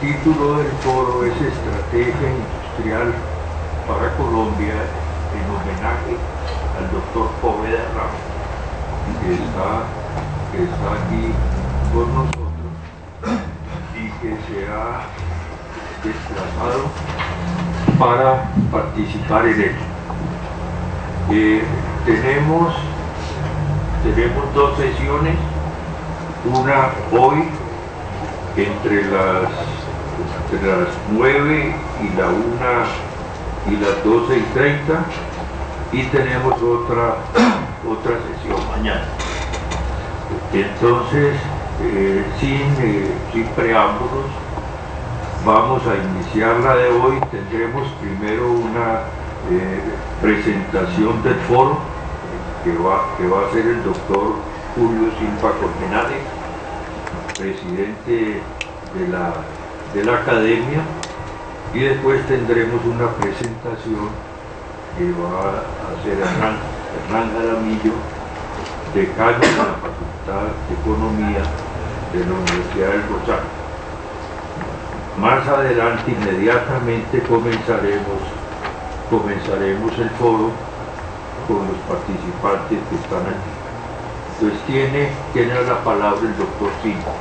título del foro es Estrategia Industrial para Colombia en homenaje al doctor Poveda Ramos, que está aquí con nosotros y que se ha desplazado para participar en él. Tenemos dos sesiones, una hoy entre las 9 y la 1 y las 12:30, y tenemos otra sesión mañana. Entonces, sin preámbulos, vamos a iniciar la de hoy. Tendremos primero una presentación del foro que va a ser el doctor Julio Silva Colmenares, presidente de la academia, y después tendremos una presentación que va a hacer Hernán Jaramillo, decano de la Facultad de Economía de la Universidad del Rosario. Más adelante, inmediatamente, comenzaremos el foro con los participantes que están aquí. Entonces tiene la palabra el doctor Silva.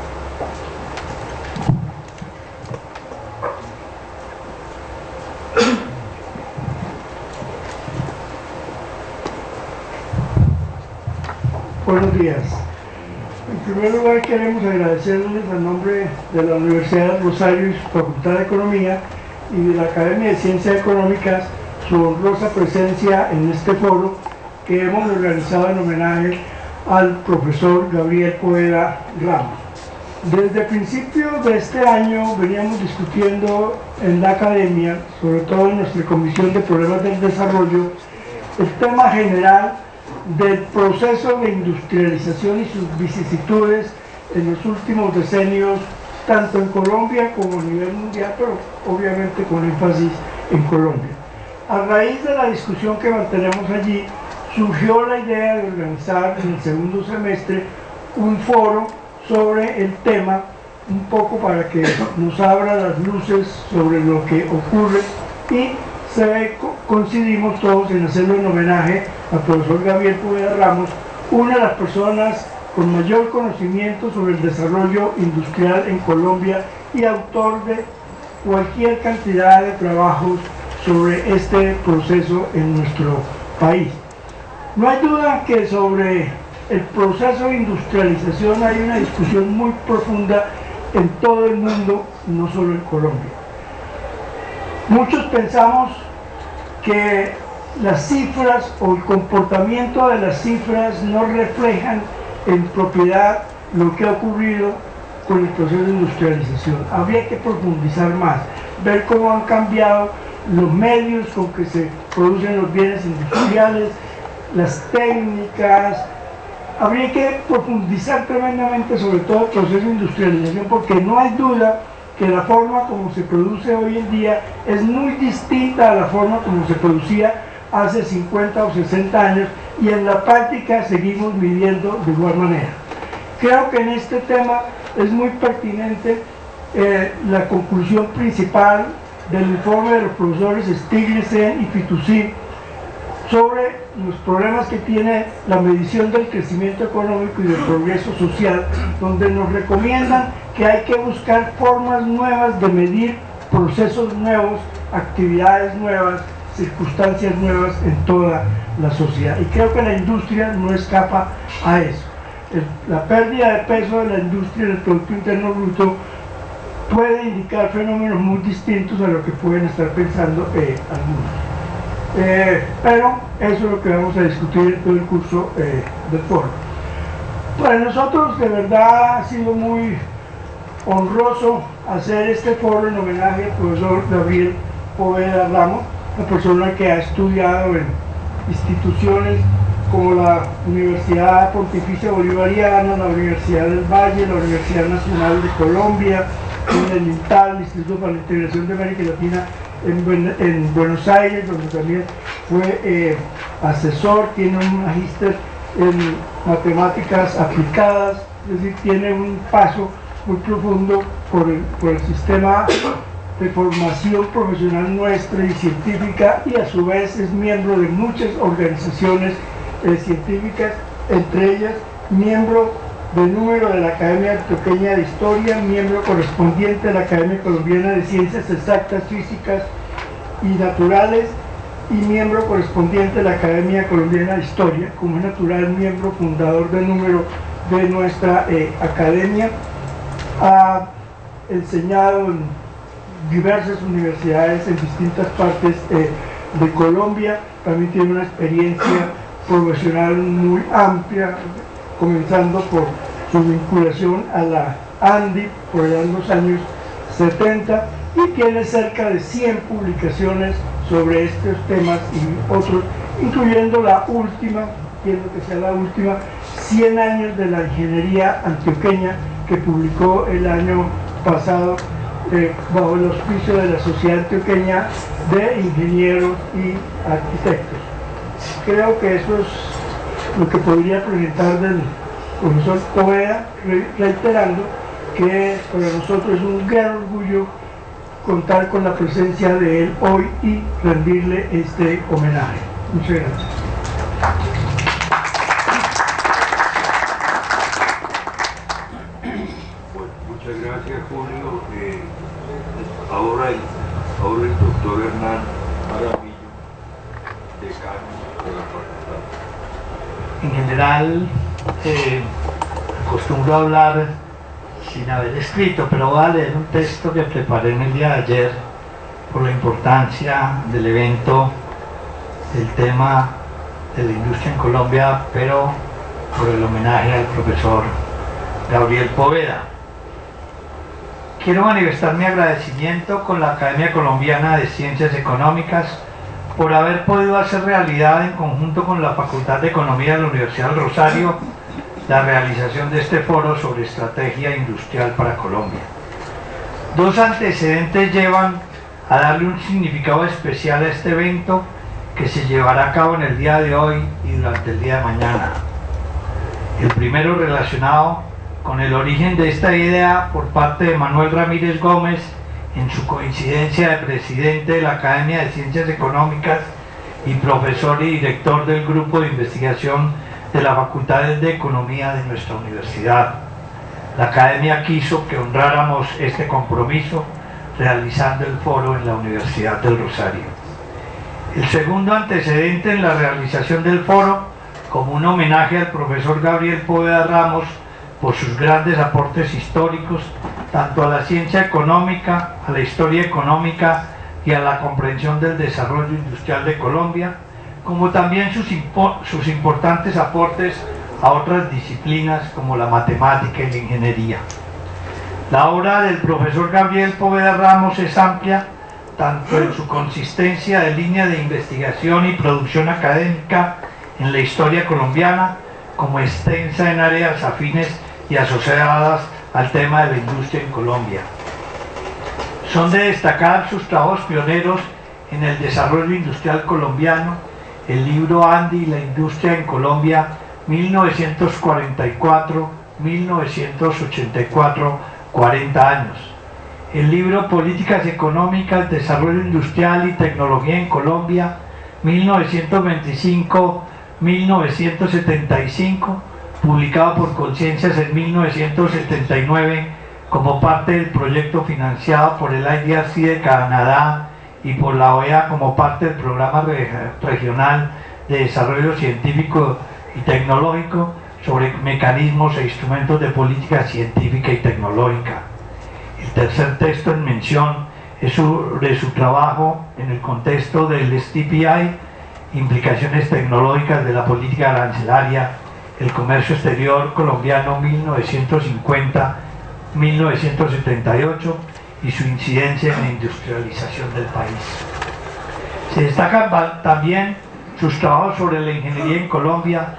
Buenos días. En primer lugar, queremos agradecerles a nombre de la Universidad del Rosario y su Facultad de Economía y de la Academia de Ciencias Económicas su honrosa presencia en este foro que hemos organizado en homenaje al profesor Gabriel Poveda Ramos. Desde principios de este año veníamos discutiendo en la academia, sobre todo en nuestra Comisión de Problemas del Desarrollo, el tema general del proceso de industrialización y sus vicisitudes en los últimos decenios, tanto en Colombia como a nivel mundial, pero obviamente con énfasis en Colombia. A raíz de la discusión que mantenemos allí, surgió la idea de organizar en el segundo semestre un foro sobre el tema, un poco para que nos abra las luces sobre lo que ocurre, y coincidimos todos en hacerlo en homenaje al profesor Gabriel Poveda Ramos, una de las personas con mayor conocimiento sobre el desarrollo industrial en Colombia y autor de cualquier cantidad de trabajos sobre este proceso en nuestro país. No hay duda que sobre el proceso de industrialización hay una discusión muy profunda en todo el mundo, no solo en Colombia. Muchos pensamos que las cifras o el comportamiento de las cifras no reflejan en propiedad lo que ha ocurrido con el proceso de industrialización. Habría que profundizar más, ver cómo han cambiado los medios con que se producen los bienes industriales, las técnicas. Habría que profundizar tremendamente sobre todo el proceso de industrialización, porque no hay duda que la forma como se produce hoy en día es muy distinta a la forma como se producía hace 50 o 60 años, y en la práctica seguimos viviendo de igual manera. Creo que en este tema es muy pertinente la conclusión principal del informe de los profesores Stiglitz y Fitoussi sobre los problemas que tiene la medición del crecimiento económico y del progreso social, donde nos recomiendan que hay que buscar formas nuevas de medir procesos nuevos, actividades nuevas, circunstancias nuevas en toda la sociedad. Y creo que la industria no escapa a eso. La pérdida de peso de la industria en el Producto Interno Bruto puede indicar fenómenos muy distintos a lo que pueden estar pensando algunos. Pero eso es lo que vamos a discutir en todo el curso del foro. Para nosotros de verdad ha sido muy honroso hacer este foro en homenaje al profesor Gabriel Poveda Ramos, una persona que ha estudiado en instituciones como la Universidad Pontificia Bolivariana, la Universidad del Valle, la Universidad Nacional de Colombia, en el INTAL, el Instituto para la Integración de América Latina en Buenos Aires, donde también fue asesor, tiene un magíster en matemáticas aplicadas, es decir, tiene un paso muy profundo por el sistema de formación profesional nuestra y científica, y a su vez es miembro de muchas organizaciones científicas, entre ellas miembro de número de la Academia Antioqueña de Historia, miembro correspondiente de la Academia Colombiana de Ciencias Exactas, Físicas y Naturales, y miembro correspondiente de la Academia Colombiana de Historia. Como es natural, miembro fundador de número de nuestra academia. Ha enseñado en diversas universidades en distintas partes de Colombia. También tiene una experiencia profesional muy amplia, comenzando por su vinculación a la ANDI por allá en los años 70, y tiene cerca de 100 publicaciones sobre estos temas y otros, incluyendo la última, quiero que sea la última, 100 años de la ingeniería antioqueña, que publicó el año pasado bajo el auspicio de la Sociedad Antioqueña de Ingenieros y Arquitectos. Creo que eso es lo que podría presentar del profesor Poveda, reiterando que para nosotros es un gran orgullo contar con la presencia de él hoy y rendirle este homenaje. Muchas gracias. Bueno, muchas gracias, Julio. Ahora el doctor Hernán Jaramillo, decano de la facultad. En general, acostumbro a hablar sin haber escrito, pero voy a leer un texto que preparé en el día de ayer por la importancia del evento, del tema de la industria en Colombia, pero por el homenaje al profesor Gabriel Poveda. Quiero manifestar mi agradecimiento con la Academia Colombiana de Ciencias Económicas por haber podido hacer realidad en conjunto con la Facultad de Economía de la Universidad del Rosario la realización de este foro sobre estrategia industrial para Colombia. Dos antecedentes llevan a darle un significado especial a este evento que se llevará a cabo en el día de hoy y durante el día de mañana. El primero relacionado con el origen de esta idea por parte de Manuel Ramírez Gómez en su coincidencia de presidente de la Academia de Ciencias Económicas y profesor y director del grupo de investigación de la Facultad de Economía de nuestra universidad. La Academia quiso que honráramos este compromiso realizando el foro en la Universidad del Rosario. El segundo antecedente en la realización del foro, como un homenaje al profesor Gabriel Poveda Ramos por sus grandes aportes históricos, tanto a la ciencia económica, a la historia económica y a la comprensión del desarrollo industrial de Colombia, como también sus importantes aportes a otras disciplinas como la matemática y la ingeniería. La obra del profesor Gabriel Poveda Ramos es amplia, tanto en su consistencia de línea de investigación y producción académica en la historia colombiana, como extensa en áreas afines y asociadas al tema de la industria en Colombia. Son de destacar sus trabajos pioneros en el desarrollo industrial colombiano, el libro Andy y la industria en Colombia 1944-1984, 40 años. El libro Políticas Económicas, Desarrollo Industrial y Tecnología en Colombia 1925-1975, publicado por Conciencias en 1979 como parte del proyecto financiado por el IDRC de Canadá y por la OEA como parte del Programa Regional de Desarrollo Científico y Tecnológico sobre mecanismos e instrumentos de política científica y tecnológica. El tercer texto en mención es sobre su trabajo en el contexto del STPI, implicaciones tecnológicas de la política arancelaria, el comercio exterior colombiano 1950-1978 y su incidencia en la industrialización del país. Se destacan también sus trabajos sobre la ingeniería en Colombia,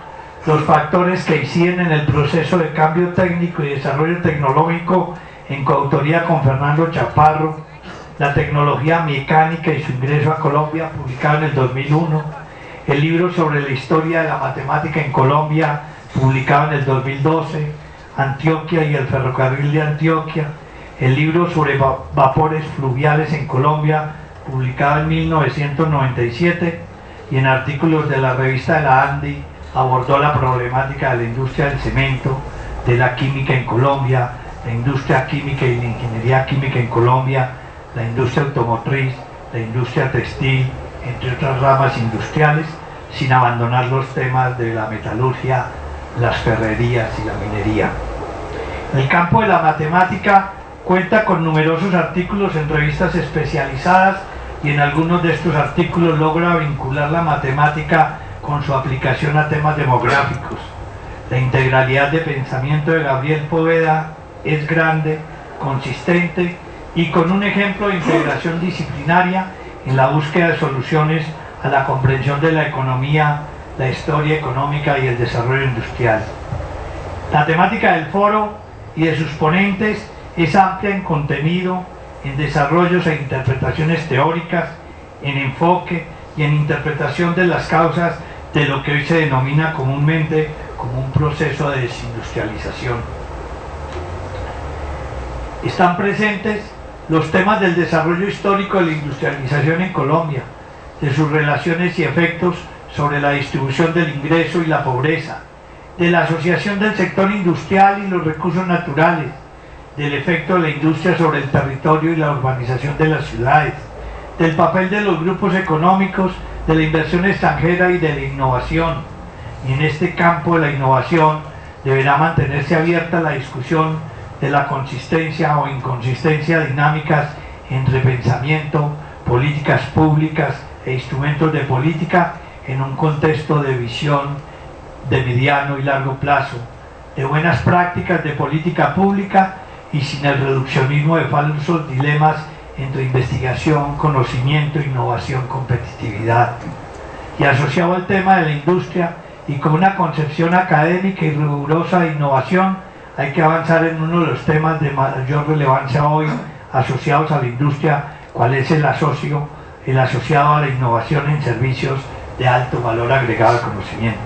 los factores que inciden en el proceso de cambio técnico y desarrollo tecnológico en coautoría con Fernando Chaparro, la tecnología mecánica y su ingreso a Colombia, publicado en el 2001, el libro sobre la historia de la matemática en Colombia, publicado en el 2012, Antioquia y el ferrocarril de Antioquia, el libro sobre vapores fluviales en Colombia, publicado en 1997, y en artículos de la revista de la ANDI abordó la problemática de la industria del cemento, de la química en Colombia, la industria química y la ingeniería química en Colombia, la industria automotriz, la industria textil, entre otras ramas industriales, sin abandonar los temas de la metalurgia, las ferrerías y la minería. El campo de la matemática cuenta con numerosos artículos en revistas especializadas, y en algunos de estos artículos logra vincular la matemática con su aplicación a temas demográficos. La integralidad de pensamiento de Gabriel Poveda es grande, consistente y con un ejemplo de integración disciplinaria en la búsqueda de soluciones a la comprensión de la economía, la historia económica y el desarrollo industrial. La temática del foro y de sus ponentes es amplia en contenido, en desarrollos e interpretaciones teóricas, en enfoque y en interpretación de las causas de lo que hoy se denomina comúnmente como un proceso de desindustrialización. Están presentes los temas del desarrollo histórico de la industrialización en Colombia, de sus relaciones y efectos sobre la distribución del ingreso y la pobreza, de la asociación del sector industrial y los recursos naturales, del efecto de la industria sobre el territorio y la urbanización de las ciudades, del papel de los grupos económicos, de la inversión extranjera y de la innovación. Y en este campo de la innovación deberá mantenerse abierta la discusión de la consistencia o inconsistencia de dinámicas entre pensamiento, políticas públicas e instrumentos de política en un contexto de visión de mediano y largo plazo, de buenas prácticas de política pública y sin el reduccionismo de falsos dilemas entre investigación, conocimiento, innovación, competitividad. Y asociado al tema de la industria y con una concepción académica y rigurosa de innovación, hay que avanzar en uno de los temas de mayor relevancia hoy asociados a la industria, cuál es el asociado a la innovación en servicios de alto valor agregado al conocimiento.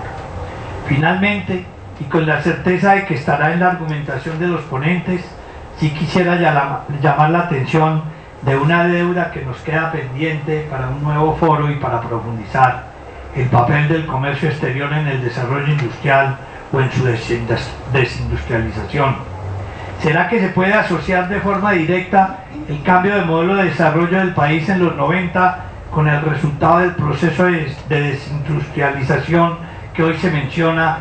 Finalmente, y con la certeza de que estará en la argumentación de los ponentes, sí quisiera llamar la atención de una deuda que nos queda pendiente para un nuevo foro y para profundizar: el papel del comercio exterior en el desarrollo industrial o en su desindustrialización. ¿Será que se puede asociar de forma directa el cambio de modelo de desarrollo del país en los 90 con el resultado del proceso de desindustrialización que hoy se menciona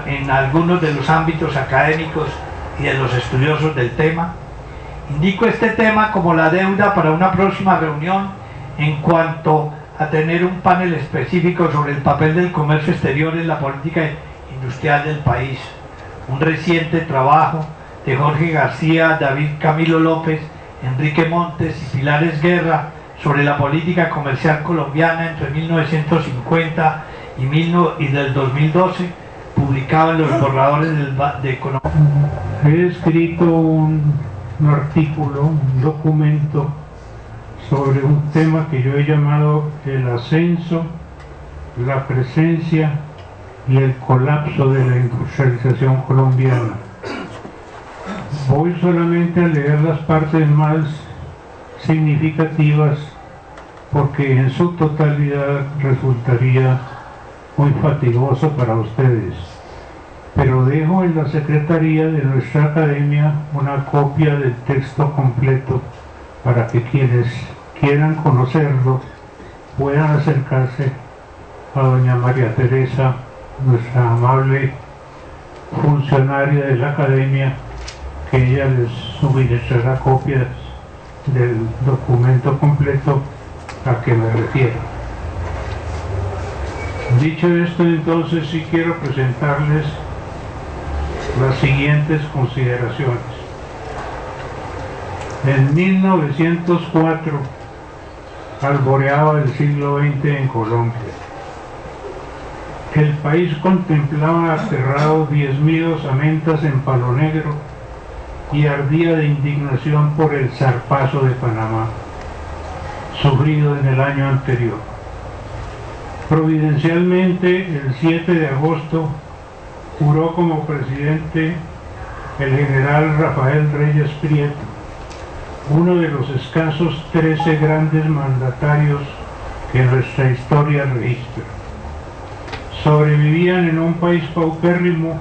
en algunos de los ámbitos académicos y de los estudiosos del tema? Indico este tema como la deuda para una próxima reunión en cuanto a tener un panel específico sobre el papel del comercio exterior en la política industrial del país. Un reciente trabajo de Jorge García, David Camilo López, Enrique Montes y Pilares Guerra sobre la política comercial colombiana entre 1950 y del 2012, publicado en los borradores de Economía. He escrito un artículo, un documento sobre un tema que yo he llamado el ascenso, la presencia y el colapso de la industrialización colombiana. Voy solamente a leer las partes más significativas porque en su totalidad resultaría muy fatigoso para ustedes. Pero dejo en la secretaría de nuestra academia una copia del texto completo para que quienes quieran conocerlo puedan acercarse a doña María Teresa, nuestra amable funcionaria de la academia, que ella les suministrará copias del documento completo a que me refiero. Dicho esto, entonces sí quiero presentarles las siguientes consideraciones. En 1904 alboreaba el siglo XX en Colombia. El país contemplaba aterrado 10.000 osamentas en Palo Negro y ardía de indignación por el zarpazo de Panamá, sufrido en el año anterior. Providencialmente, el 7 de agosto, juró como presidente el general Rafael Reyes Prieto, uno de los escasos 13 grandes mandatarios que nuestra historia registra. Sobrevivían en un país paupérrimo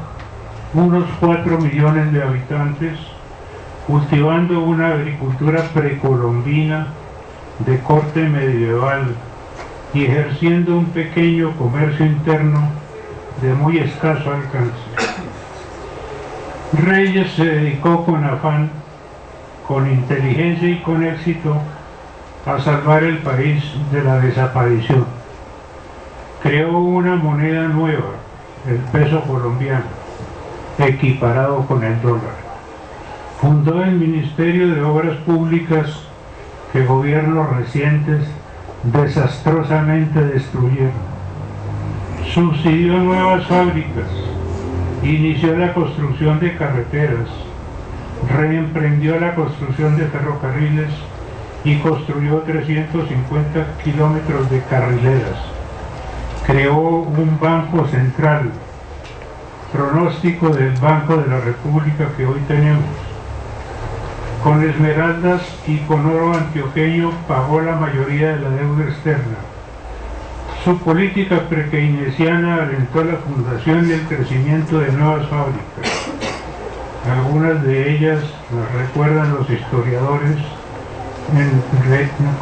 unos 4 millones de habitantes, cultivando una agricultura precolombina de corte medieval y ejerciendo un pequeño comercio interno de muy escaso alcance. Reyes se dedicó con afán, con inteligencia y con éxito a salvar el país de la desaparición. Creó una moneda nueva, el peso colombiano, equiparado con el dólar. Fundó el Ministerio de Obras Públicas que gobiernos recientes desastrosamente destruyeron. Subsidió nuevas fábricas, inició la construcción de carreteras, reemprendió la construcción de ferrocarriles y construyó 350 kilómetros de carrileras. Creó un banco central, pronóstico del Banco de la República que hoy tenemos. Con esmeraldas y con oro antioqueño pagó la mayoría de la deuda externa. Su política pre-keynesiana alentó la fundación y el crecimiento de nuevas fábricas. Algunas de ellas las recuerdan los historiadores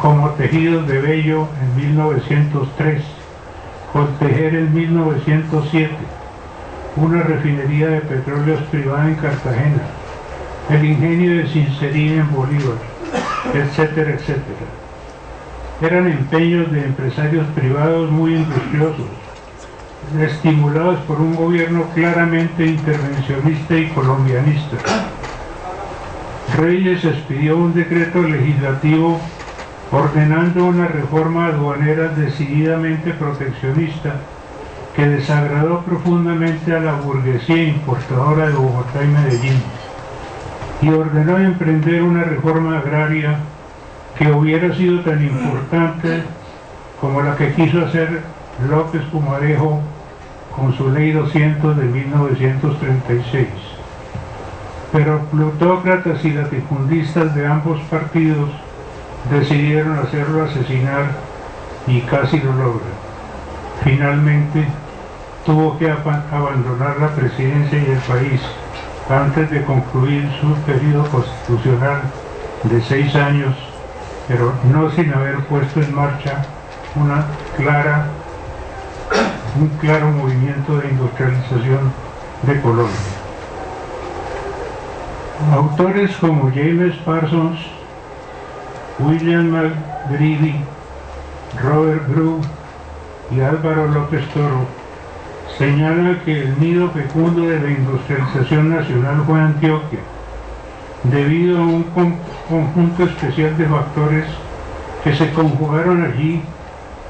como Tejidos de Bello en 1903, Coltejer en 1907, una refinería de petróleos privada en Cartagena, el ingenio de Sincerín en Bolívar, etcétera, etcétera. Eran empeños de empresarios privados muy industriosos, estimulados por un gobierno claramente intervencionista y colombianista. Reyes expidió un decreto legislativo ordenando una reforma aduanera decididamente proteccionista que desagradó profundamente a la burguesía importadora de Bogotá y Medellín, y ordenó emprender una reforma agraria que hubiera sido tan importante como la que quiso hacer López Pumarejo con su Ley 200 de 1936. Pero plutócratas y latifundistas de ambos partidos decidieron hacerlo asesinar y casi lo logran. Finalmente tuvo que abandonar la presidencia y el país antes de concluir su periodo constitucional de 6 años, pero no sin haber puesto en marcha un claro movimiento de industrialización de Colombia. Autores como James Parsons, William McGreevy, Robert Grew y Álvaro López Toro señalan que el nido fecundo de la industrialización nacional fue Antioquia, debido a un conjunto especial de factores que se conjugaron allí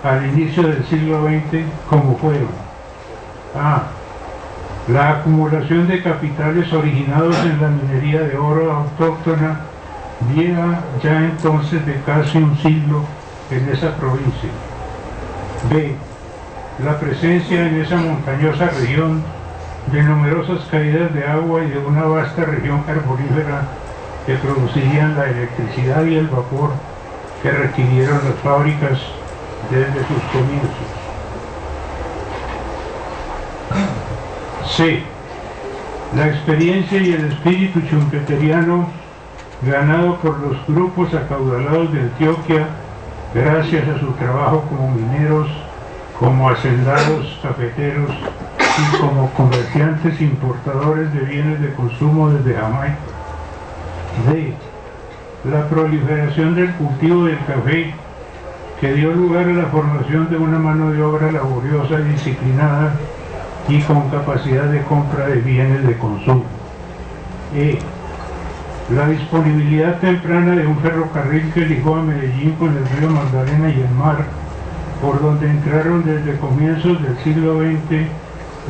al inicio del siglo XX, como fueron: a. La acumulación de capitales originados en la minería de oro autóctona, vieja ya entonces de casi un siglo en esa provincia. B. La presencia en esa montañosa región de numerosas caídas de agua y de una vasta región carbonífera que producirían la electricidad y el vapor que requirieron las fábricas desde sus comienzos. C. La experiencia y el espíritu chumpeteriano ganado por los grupos acaudalados de Antioquia gracias a su trabajo como mineros, como hacendados cafeteros y como comerciantes importadores de bienes de consumo desde Jamaica. D. La proliferación del cultivo del café que dio lugar a la formación de una mano de obra laboriosa y disciplinada y con capacidad de compra de bienes de consumo. E. La disponibilidad temprana de un ferrocarril que ligó a Medellín con el río Magdalena y el mar, por donde entraron desde comienzos del siglo XX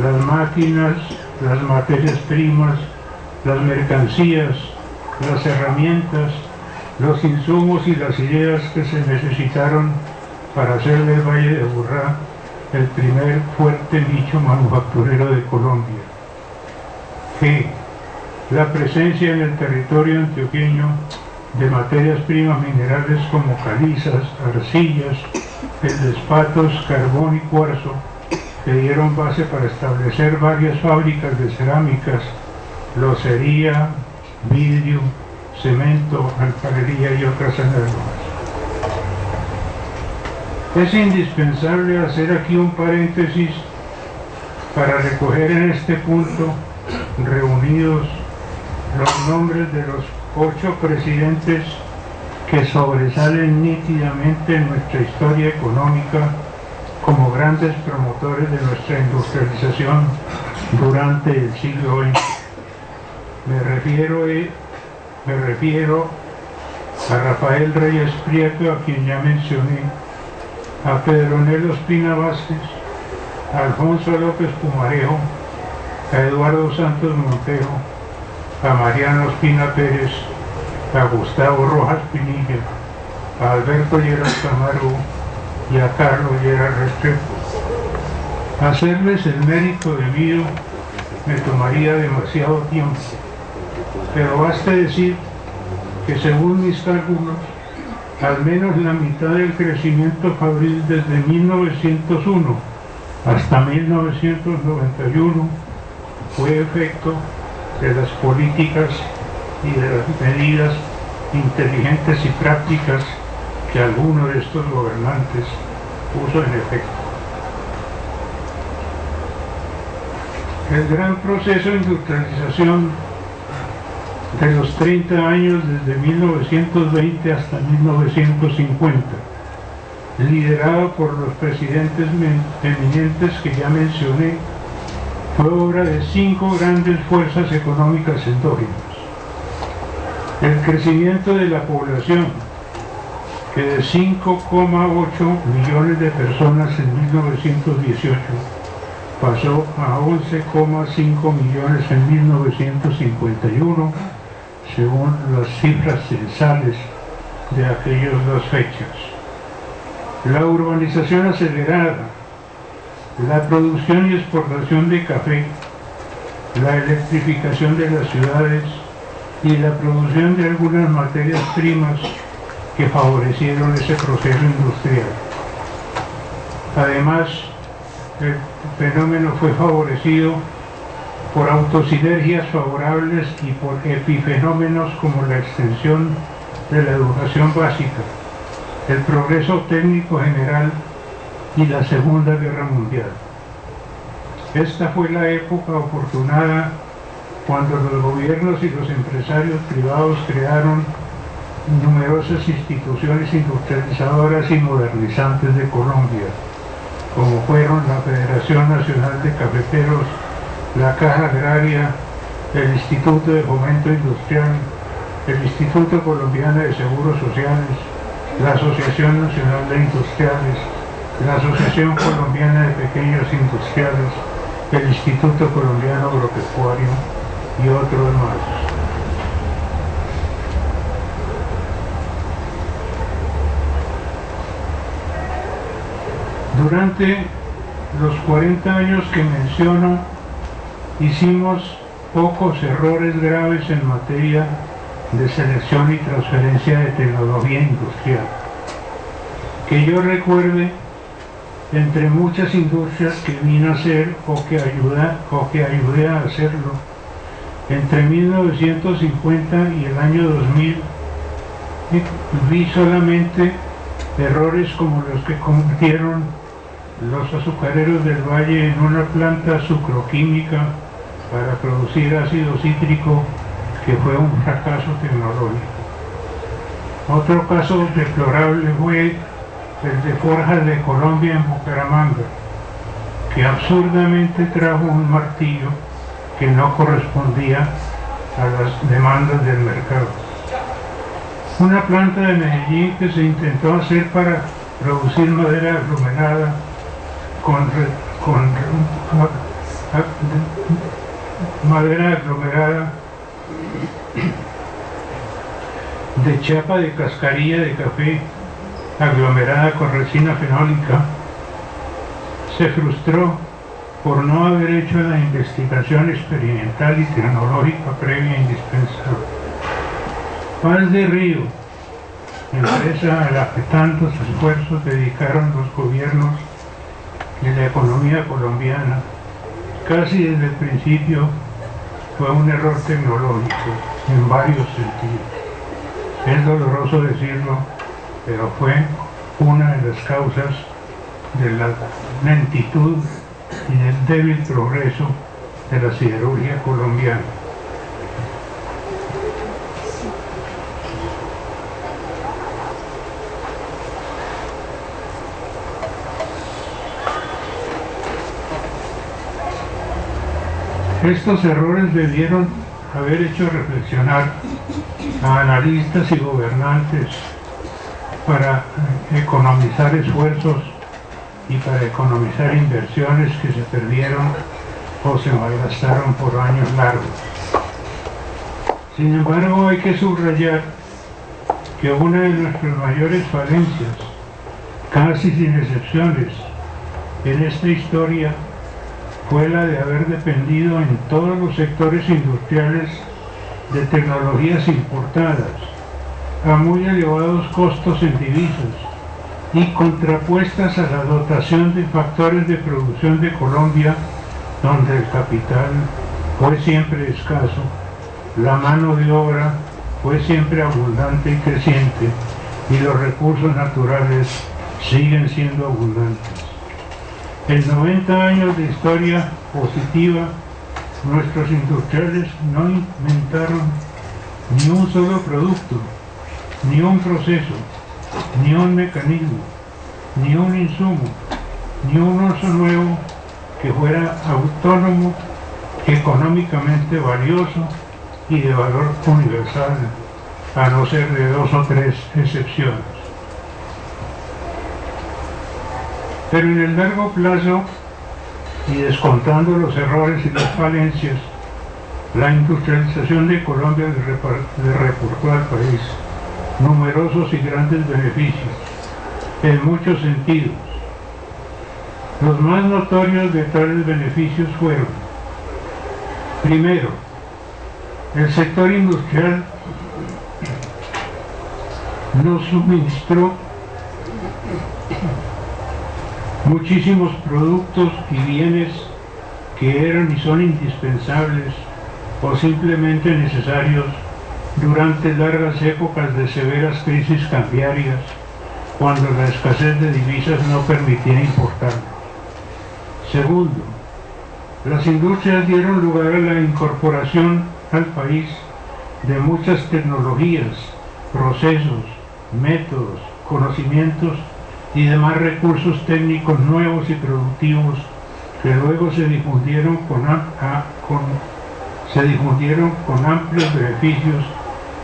las máquinas, las materias primas, las mercancías, las herramientas, los insumos y las ideas que se necesitaron para hacer del Valle de Aburrá el primer fuerte nicho manufacturero de Colombia. G. la presencia en el territorio antioqueño de materias primas minerales como calizas, arcillas, feldespatos, carbón y cuarzo, que dieron base para establecer varias fábricas de cerámicas, locería, vidrio, cemento, alfarería y otras análogas. Es indispensable hacer aquí un paréntesis para recoger en este punto reunidos los nombres de los 8 presidentes que sobresalen nítidamente en nuestra historia económica como grandes promotores de nuestra industrialización durante el siglo XX. Me refiero a Rafael Reyes Prieto, a quien ya mencioné, a Pedro Nelo Espina Vázquez, a Alfonso López Pumarejo, a Eduardo Santos Montero, a Mariano Espina Pérez, a Gustavo Rojas Pinilla, a Alberto Lleras Camargo y a Carlos Lleras Restrepo. Hacerles el mérito debido me tomaría demasiado tiempo, pero baste decir que según mis cálculos, al menos la mitad del crecimiento fabril desde 1901 hasta 1991 fue efecto de las políticas y de las medidas inteligentes y prácticas que alguno de estos gobernantes puso en efecto. El gran proceso de industrialización de los 30 años desde 1920 hasta 1950, liderado por los presidentes eminentes que ya mencioné, fue obra de 5 grandes fuerzas económicas endógenas. El crecimiento de la población, que de 5,8 millones de personas en 1918 pasó a 11,5 millones en 1951, según las cifras censales de aquellas 2 fechas. La urbanización acelerada, la producción y exportación de café, la electrificación de las ciudades y la producción de algunas materias primas que favorecieron ese proceso industrial. Además, el fenómeno fue favorecido por autosinergias favorables y por epifenómenos como la extensión de la educación básica, el progreso técnico general y la Segunda Guerra Mundial. Esta fue la época oportunada cuando los gobiernos y los empresarios privados crearon numerosas instituciones industrializadoras y modernizantes de Colombia, como fueron la Federación Nacional de Cafeteros, la Caja Agraria, el Instituto de Fomento Industrial, el Instituto Colombiano de Seguros Sociales, la Asociación Nacional de Industriales, la Asociación Colombiana de Pequeños Industriales, el Instituto Colombiano Agropecuario y otros más. Durante los 40 años que menciono, hicimos pocos errores graves en materia de selección y transferencia de tecnología industrial. Que yo recuerde, entre muchas industrias que vine a hacer o que ayudé a hacerlo, entre 1950 y el año 2000, vi solamente errores como los que cometieron los azucareros del Valle en una planta sucroquímica para producir ácido cítrico, que fue un fracaso tecnológico. Otro caso deplorable fue el de Forjas de Colombia en Bucaramanga, que absurdamente trajo un martillo que no correspondía a las demandas del mercado. Una planta de Medellín que se intentó hacer para producir madera aglomerada madera aglomerada de chapa de cascarilla de café aglomerada con resina fenólica, se frustró por no haber hecho la investigación experimental y tecnológica previa indispensable. Paz de Río, empresa a la que tantos esfuerzos dedicaron los gobiernos de la economía colombiana, casi desde el principio fue un error tecnológico en varios sentidos. Es doloroso decirlo, pero fue una de las causas de la lentitud y del débil progreso de la siderurgia colombiana. Estos errores debieron haber hecho reflexionar a analistas y gobernantes para economizar esfuerzos y para economizar inversiones que se perdieron o se malgastaron por años largos. Sin embargo, hay que subrayar que una de nuestras mayores falencias, casi sin excepciones, en esta historia fue la de haber dependido en todos los sectores industriales de tecnologías importadas a muy elevados costos en divisas y contrapuestas a la dotación de factores de producción de Colombia, donde el capital fue siempre escaso, la mano de obra fue siempre abundante y creciente, y los recursos naturales siguen siendo abundantes. En 90 años de historia positiva, nuestros industriales no inventaron ni un solo producto, ni un proceso, ni un mecanismo, ni un insumo, ni un uso nuevo que fuera autónomo, económicamente valioso y de valor universal, a no ser de 2 o 3 excepciones. Pero en el largo plazo, y descontando los errores y las falencias, la industrialización de Colombia le reportó al país numerosos y grandes beneficios, en muchos sentidos. Los más notorios de tales beneficios fueron: primero, el sector industrial nos suministró muchísimos productos y bienes que eran y son indispensables o simplemente necesarios durante largas épocas de severas crisis cambiarias, cuando la escasez de divisas no permitía importarlo. Segundo, las industrias dieron lugar a la incorporación al país de muchas tecnologías, procesos, métodos, conocimientos y demás recursos técnicos nuevos y productivos que luego se difundieron con amplios beneficios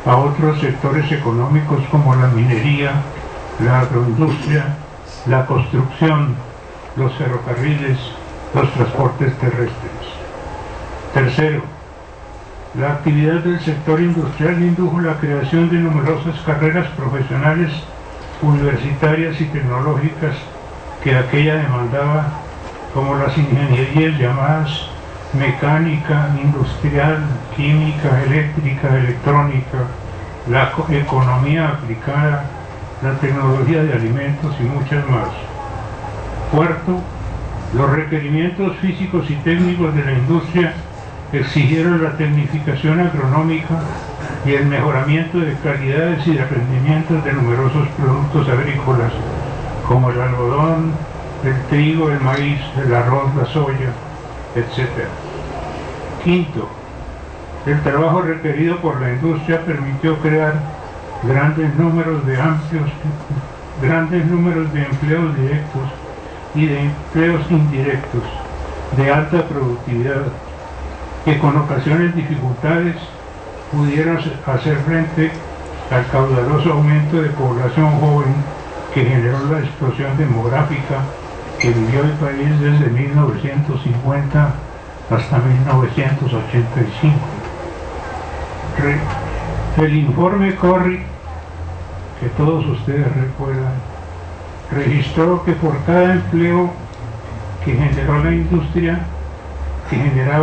a otros sectores económicos como la minería, la agroindustria, la construcción, los ferrocarriles, los transportes terrestres. Tercero, la actividad del sector industrial indujo la creación de numerosas carreras profesionales universitarias y tecnológicas que aquella demandaba, como las ingenierías llamadas mecánica, industrial, química, eléctrica, electrónica, la economía aplicada, la tecnología de alimentos y muchas más. Cuarto, los requerimientos físicos y técnicos de la industria exigieron la tecnificación agronómica y el mejoramiento de calidades y de rendimientos de numerosos productos agrícolas, como el algodón, el trigo, el maíz, el arroz, la soya, etc. Quinto, el trabajo requerido por la industria permitió crear grandes números de empleos directos y de empleos indirectos de alta productividad, que con ocasiones dificultades pudieron hacer frente al caudaloso aumento de población joven que generó la explosión demográfica que vivió el país desde 1950 hasta 1985. El informe Corry, que todos ustedes recuerdan, registró que por cada empleo que generaba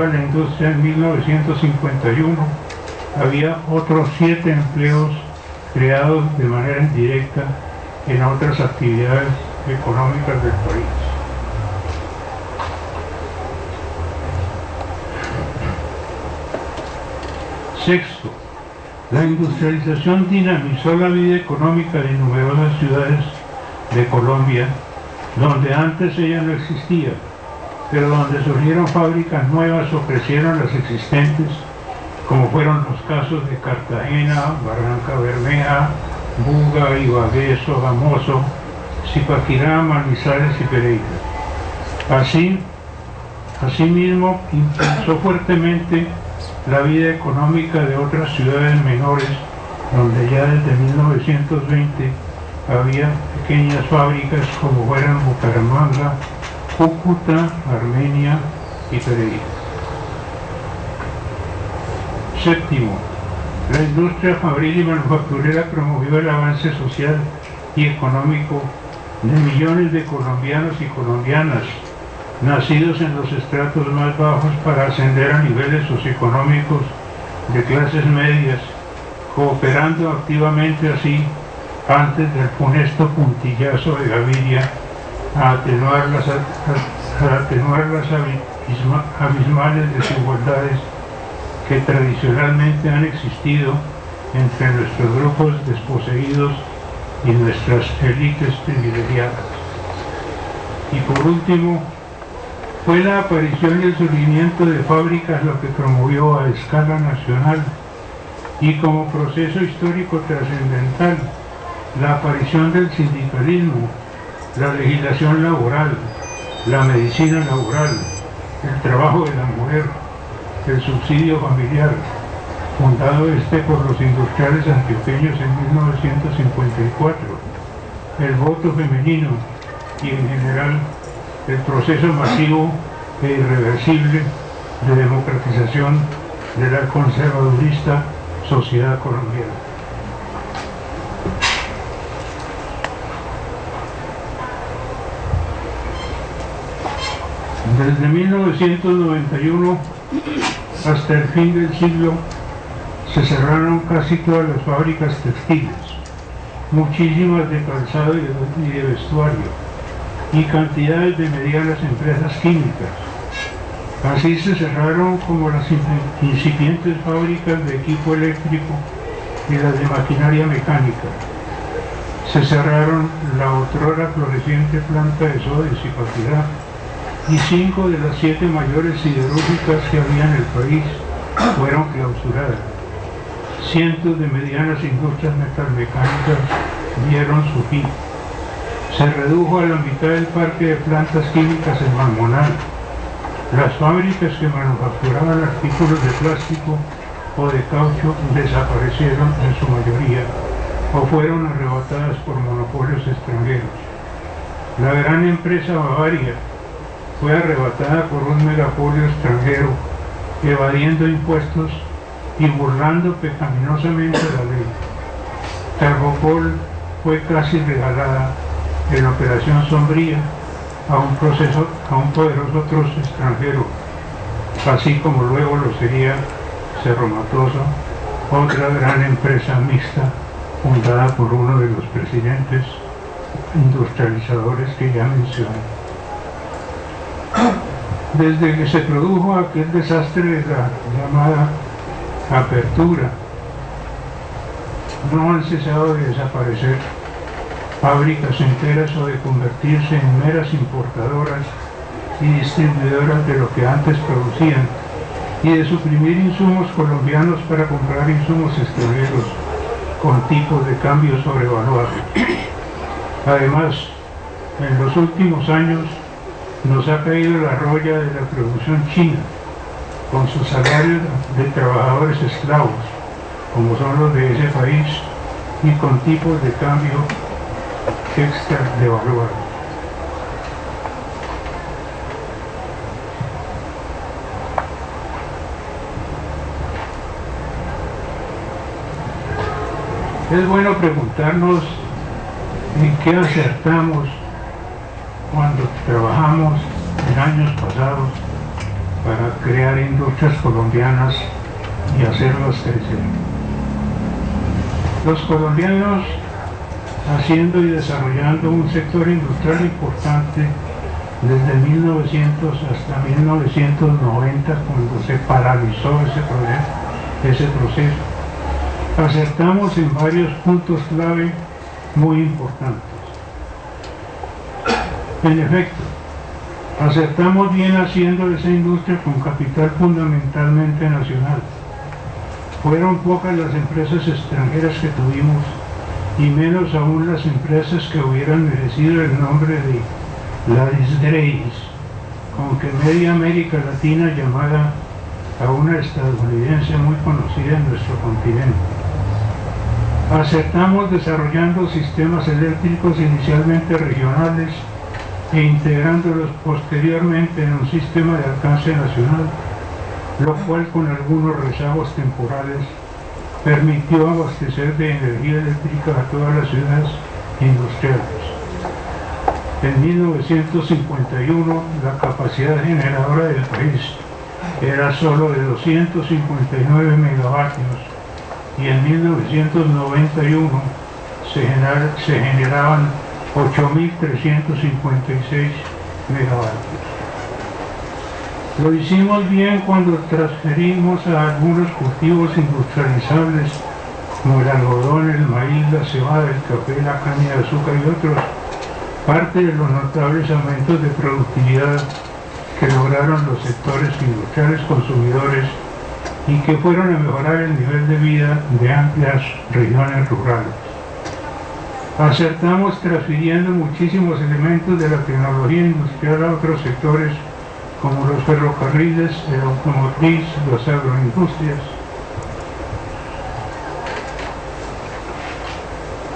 la industria en 1951, había otros 7 empleos creados de manera indirecta en otras actividades económicas del país. Sexto, la industrialización dinamizó la vida económica de numerosas ciudades de Colombia, donde antes ella no existía, pero donde surgieron fábricas nuevas o crecieron las existentes, como fueron los casos de Cartagena, Barranca Bermeja, Buga, Ibagué, Sogamoso, Zipaquirá, Manizales y Pereira. Asimismo, impulsó fuertemente la vida económica de otras ciudades menores, donde ya desde 1920 había pequeñas fábricas como fueran Bucaramanga, Cúcuta, Armenia y Pereira. Séptimo, la industria fabril y manufacturera promovió el avance social y económico de millones de colombianos y colombianas, nacidos en los estratos más bajos para ascender a niveles socioeconómicos de clases medias, cooperando activamente así, antes del funesto puntillazo de Gaviria, a atenuar las abismales desigualdades que tradicionalmente han existido entre nuestros grupos desposeídos y nuestras élites privilegiadas. Y por último, fue la aparición y el surgimiento de fábricas lo que promovió a escala nacional y como proceso histórico trascendental la aparición del sindicalismo, la legislación laboral, la medicina laboral, el trabajo de la mujer, el subsidio familiar, fundado por los industriales antioqueños en 1954, el voto femenino y en general el proceso masivo e irreversible de democratización de la conservadurista sociedad colombiana. Desde 1991 hasta el fin del siglo se cerraron casi todas las fábricas textiles, muchísimas de calzado y de vestuario, y cantidades de medianas empresas químicas. Así se cerraron como las incipientes fábricas de equipo eléctrico y las de maquinaria mecánica. Se cerraron la otrora floreciente planta de soda de Zipaquirá y 5 de las 7 mayores siderúrgicas que había en el país fueron clausuradas. Cientos de medianas industrias metalmecánicas vieron su fin. Se redujo a la mitad del parque de plantas químicas en Manmonal. Las fábricas que manufacturaban artículos de plástico o de caucho desaparecieron en su mayoría o fueron arrebatadas por monopolios extranjeros. La gran empresa Bavaria fue arrebatada por un megapolio extranjero, evadiendo impuestos y burlando pecaminosamente la ley. Carbopol fue casi regalada en Operación Sombría a un poderoso trozo extranjero, así como luego lo sería Cerro Matoso, otra gran empresa mixta fundada por uno de los presidentes industrializadores que ya mencioné. Desde que se produjo aquel desastre de la llamada apertura, no han cesado de desaparecer fábricas enteras o de convertirse en meras importadoras y distribuidoras de lo que antes producían y de suprimir insumos colombianos para comprar insumos extranjeros con tipos de cambio sobrevaluados. Además, en los últimos años nos ha caído la roya de la producción china, con sus salarios de trabajadores esclavos, como son los de ese país, y con tipos de cambio extra devaluados. Es bueno preguntarnos en qué acertamos cuando trabajamos en años pasados para crear industrias colombianas y hacerlas crecer. Los colombianos haciendo y desarrollando un sector industrial importante desde 1900 hasta 1990, cuando se paralizó ese proceso. Acertamos en varios puntos clave muy importantes. En efecto, acertamos bien haciendo esa industria con capital fundamentalmente nacional. Fueron pocas las empresas extranjeras que tuvimos, y menos aún las empresas que hubieran merecido el nombre de Ladis Dreis, con que media América Latina llamara a una estadounidense muy conocida en nuestro continente. Acertamos desarrollando sistemas eléctricos inicialmente regionales e integrándolos posteriormente en un sistema de alcance nacional, lo cual con algunos rezagos temporales permitió abastecer de energía eléctrica a todas las ciudades industriales. En 1951 la capacidad generadora del país era solo de 259 megavatios y en 1991 se generaban 8.356 megavatios. Lo hicimos bien cuando transferimos a algunos cultivos industrializables como el algodón, el maíz, la cebada, el café, la caña de azúcar y otros, parte de los notables aumentos de productividad que lograron los sectores industriales consumidores y que fueron a mejorar el nivel de vida de amplias regiones rurales. Acertamos transfiriendo muchísimos elementos de la tecnología industrial a otros sectores como los ferrocarriles, el automotriz, las agroindustrias,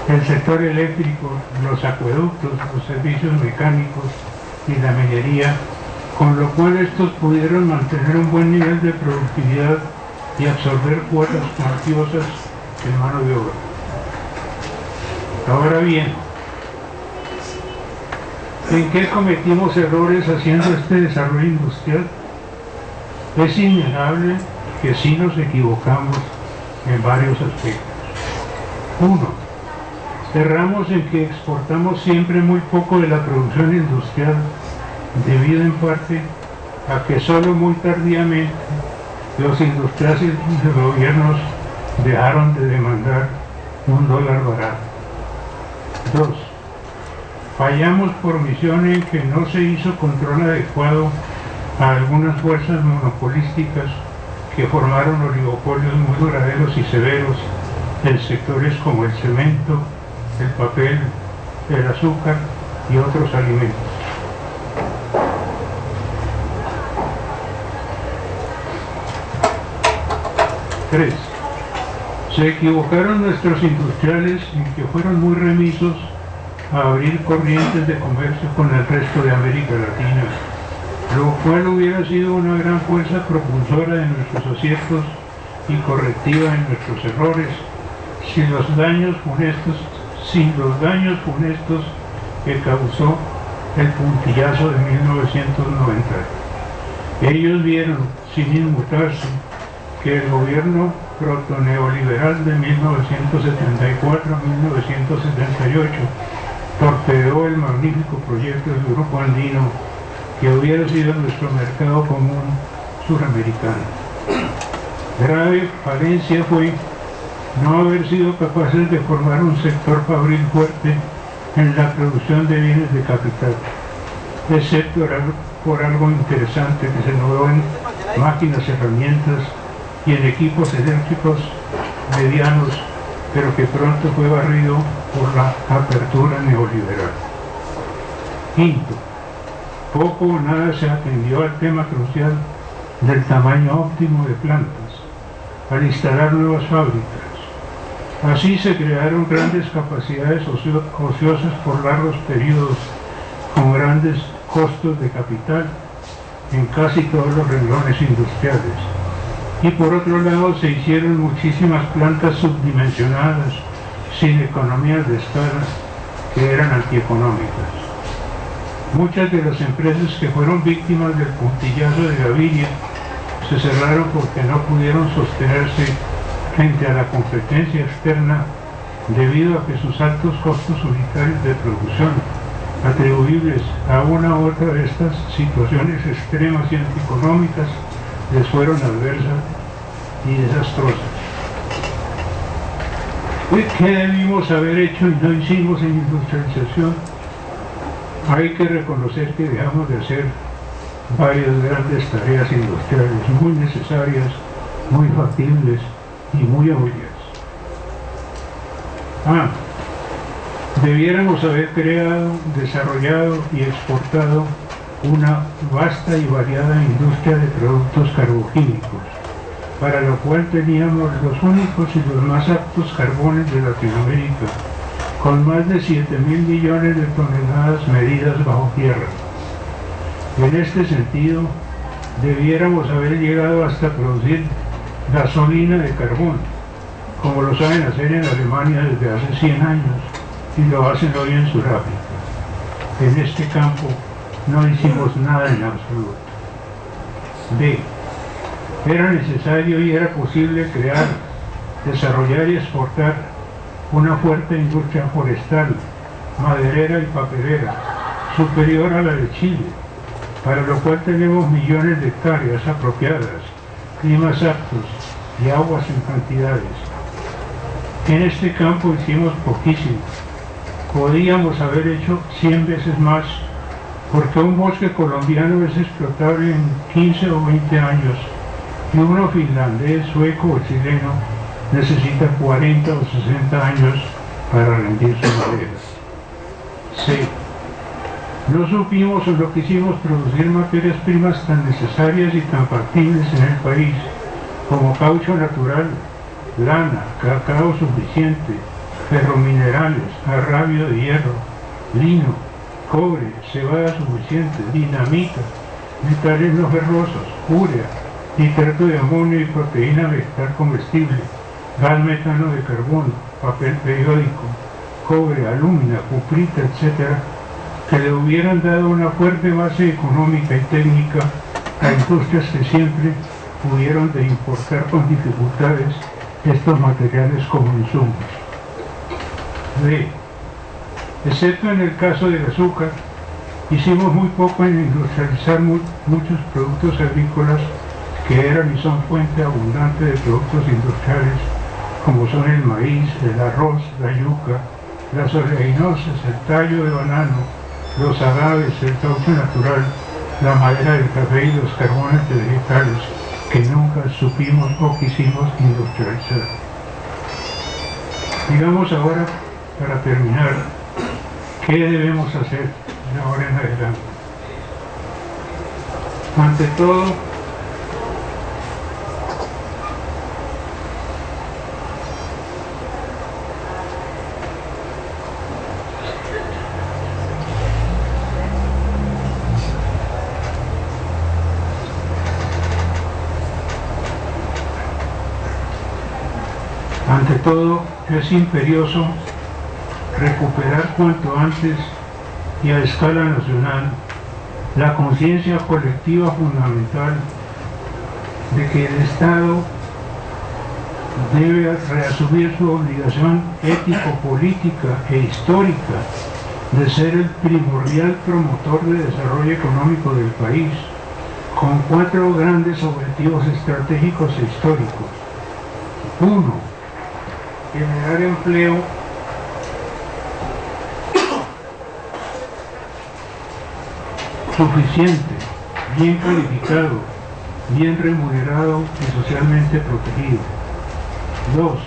el sector eléctrico, los acueductos, los servicios mecánicos y la minería, con lo cual estos pudieron mantener un buen nivel de productividad y absorber cuotas cuantiosas en mano de obra. Ahora bien, ¿en qué cometimos errores haciendo este desarrollo industrial? Es innegable que sí nos equivocamos en varios aspectos. 1. Erramos en que exportamos siempre muy poco de la producción industrial, debido en parte a que solo muy tardíamente los industriales y los gobiernos dejaron de demandar $1 barato. 2. Fallamos por omisión en que no se hizo control adecuado a algunas fuerzas monopolísticas que formaron oligopolios muy duraderos y severos en sectores como el cemento, el papel, el azúcar y otros alimentos. 3. Se equivocaron nuestros industriales en que fueron muy remisos a abrir corrientes de comercio con el resto de América Latina, lo cual hubiera sido una gran fuerza propulsora de nuestros aciertos y correctiva en nuestros errores, sin los daños funestos que causó el puntillazo de 1990. Ellos vieron, sin inmutarse, que el gobierno protoneoliberal de 1974 a 1978 torpedeó el magnífico proyecto del Grupo Andino que hubiera sido nuestro mercado común suramericano. Grave falencia fue no haber sido capaces de formar un sector fabril fuerte en la producción de bienes de capital, excepto por algo interesante que se logró en máquinas, herramientas y en equipos eléctricos medianos, pero que pronto fue barrido por la apertura neoliberal. 5. Poco o nada se atendió al tema crucial del tamaño óptimo de plantas al instalar nuevas fábricas. Así se crearon grandes capacidades ociosas por largos periodos con grandes costos de capital en casi todos los renglones industriales. Y por otro lado se hicieron muchísimas plantas Muchas de las empresas que fueron víctimas del puntillazo de Gaviria se cerraron porque no pudieron sostenerse frente a la competencia externa debido a que sus altos costos unitarios de producción, atribuibles a una u otra de estas situaciones extremas y antieconómicas, les fueron adversas y desastrosas. ¿Qué debimos haber hecho y no hicimos en industrialización? Hay que reconocer que dejamos de hacer varias grandes tareas industriales muy necesarias, muy factibles y muy obvias. Debiéramos haber creado, desarrollado y exportado una vasta y variada industria de productos carboquímicos, para lo cual teníamos los únicos y los más aptos carbones de Latinoamérica, con más de 7.000 millones de toneladas medidas bajo tierra. En este sentido, debiéramos haber llegado hasta producir gasolina de carbón, como lo saben hacer en Alemania desde hace 100 años y lo hacen hoy en Sudáfrica. En este campo no hicimos nada en absoluto. B. Era necesario y era posible crear, desarrollar y exportar una fuerte industria forestal, maderera y papelera, superior a la de Chile, para lo cual tenemos millones de hectáreas apropiadas, climas aptos y aguas en cantidades. En este campo hicimos poquísimo. Podíamos haber hecho 100 veces más, porque un bosque colombiano es explotable en 15 o 20 años y uno finlandés, sueco o chileno necesita 40 o 60 años para rendir su madera. C. No supimos o no quisimos producir materias primas tan necesarias y tan factibles en el país como caucho natural, lana, cacao suficiente, ferrominerales, arrabio de hierro, lino, cobre, cebada suficiente, dinamita, metales no ferrosos, urea, nitrato de amonio y proteína vegetal comestible, gas metano de carbono, papel periódico, cobre, alúmina, cuprita, etc., que le hubieran dado una fuerte base económica y técnica a industrias que siempre hubieron de importar con dificultades estos materiales como insumos. D. Excepto en el caso del azúcar, hicimos muy poco en industrializar muchos productos agrícolas que eran y son fuente abundante de productos industriales, como son el maíz, el arroz, la yuca, las oleaginosas, el tallo de banano, los agaves, el caucho natural, la madera del café y los carbones de vegetales que nunca supimos o quisimos industrializar. Digamos ahora, para terminar, ¿qué debemos hacer de ahora en adelante? Ante todo, es imperioso recuperar cuanto antes y a escala nacional la conciencia colectiva fundamental de que el Estado debe reasumir su obligación ético-política e histórica de ser el primordial promotor de desarrollo económico del país, con 4 grandes objetivos estratégicos e históricos. 1. Generar empleo suficiente, bien calificado, bien remunerado y socialmente protegido. 2.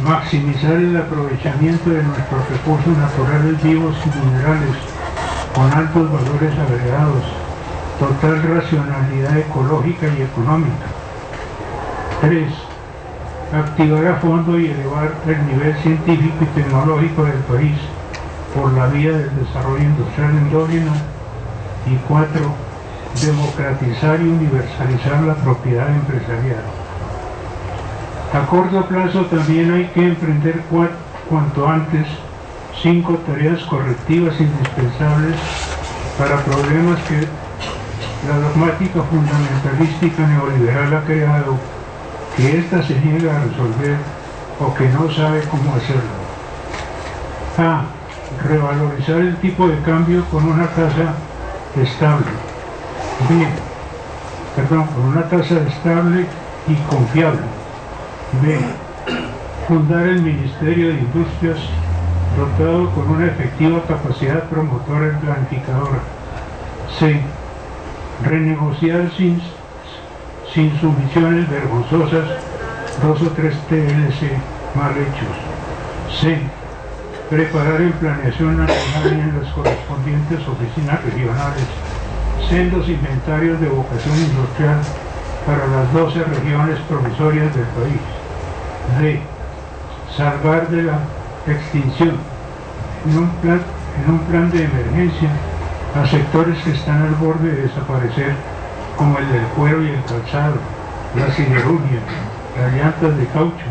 Maximizar el aprovechamiento de nuestros recursos naturales vivos y minerales con altos valores agregados, total racionalidad ecológica y económica. 3. Activar a fondo y elevar el nivel científico y tecnológico del país por la vía del desarrollo industrial endógeno. Y 4. Democratizar y universalizar la propiedad empresarial. A corto plazo también hay que emprender cuanto antes 5 tareas correctivas indispensables para problemas que la dogmática fundamentalística neoliberal ha creado, que ésta se niega a resolver o que no sabe cómo hacerlo. A. Revalorizar el tipo de cambio con una tasa estable. Con una tasa estable y confiable. B. Fundar el Ministerio de Industrias dotado con una efectiva capacidad promotora y planificadora. C. Renegociar sin sumisiones vergonzosas 2 o 3 TLC mal hechos. C. Preparar en planeación nacional y en las correspondientes oficinas regionales sendos inventarios de vocación industrial para las 12 regiones provisorias del país. D. Salvar de la extinción en un plan de emergencia a sectores que están al borde de desaparecer, como el del cuero y el calzado, la siderurgia, las llantas de caucho,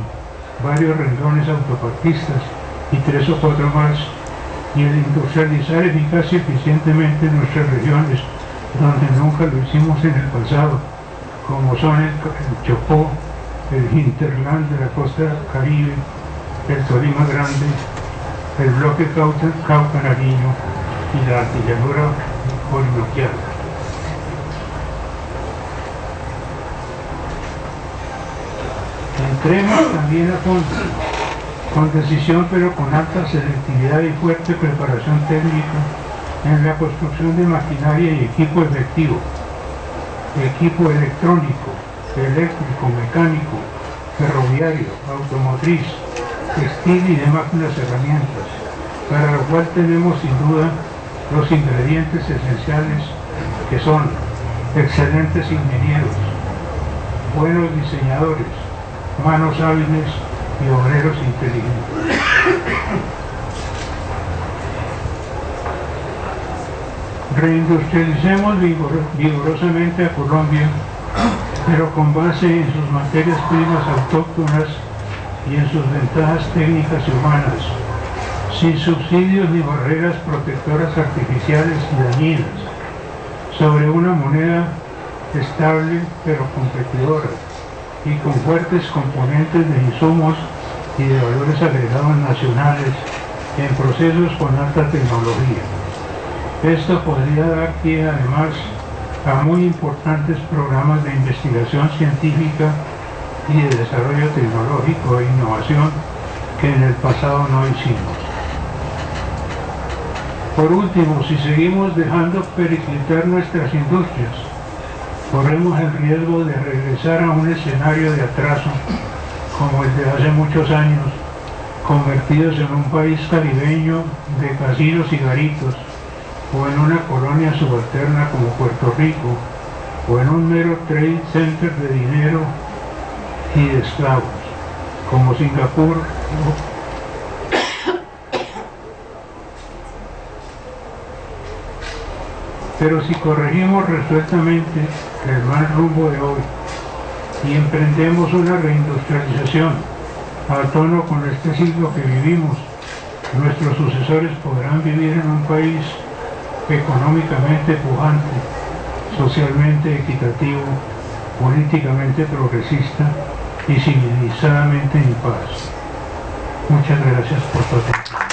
varios renglones autopartistas y 3 o 4 más, y el industrializar eficaz y eficientemente nuestras regiones donde nunca lo hicimos en el pasado, como son el Chocó, el hinterland de la costa caribe, el Tolima Grande, el bloque Cauca-Nariño y la artillanura orinoquiana. Entremos también a fondo, con decisión pero con alta selectividad y fuerte preparación técnica en la construcción de maquinaria y equipo efectivo, equipo electrónico, eléctrico, mecánico, ferroviario, automotriz, textil y de máquinas herramientas, para lo cual tenemos sin duda los ingredientes esenciales que son excelentes ingenieros, buenos diseñadores, manos hábiles y obreros inteligentes. Reindustrialicemos vigorosamente a Colombia, pero con base en sus materias primas autóctonas y en sus ventajas técnicas y humanas, sin subsidios ni barreras protectoras artificiales y dañinas, sobre una moneda estable pero competidora y con fuertes componentes de insumos y de valores agregados nacionales en procesos con alta tecnología. Esto podría dar pie además a muy importantes programas de investigación científica y de desarrollo tecnológico e innovación que en el pasado no hicimos. Por último, si seguimos dejando periclitar nuestras industrias, corremos el riesgo de regresar a un escenario de atraso como el de hace muchos años, convertidos en un país caribeño de casinos y garitos, o en una colonia subalterna como Puerto Rico, o en un mero trade center de dinero y de esclavos, como Singapur. Pero si corregimos resueltamente el mal rumbo de hoy y emprendemos una reindustrialización a tono con este siglo que vivimos, nuestros sucesores podrán vivir en un país económicamente pujante, socialmente equitativo, políticamente progresista y civilizadamente en paz. Muchas gracias por su atención.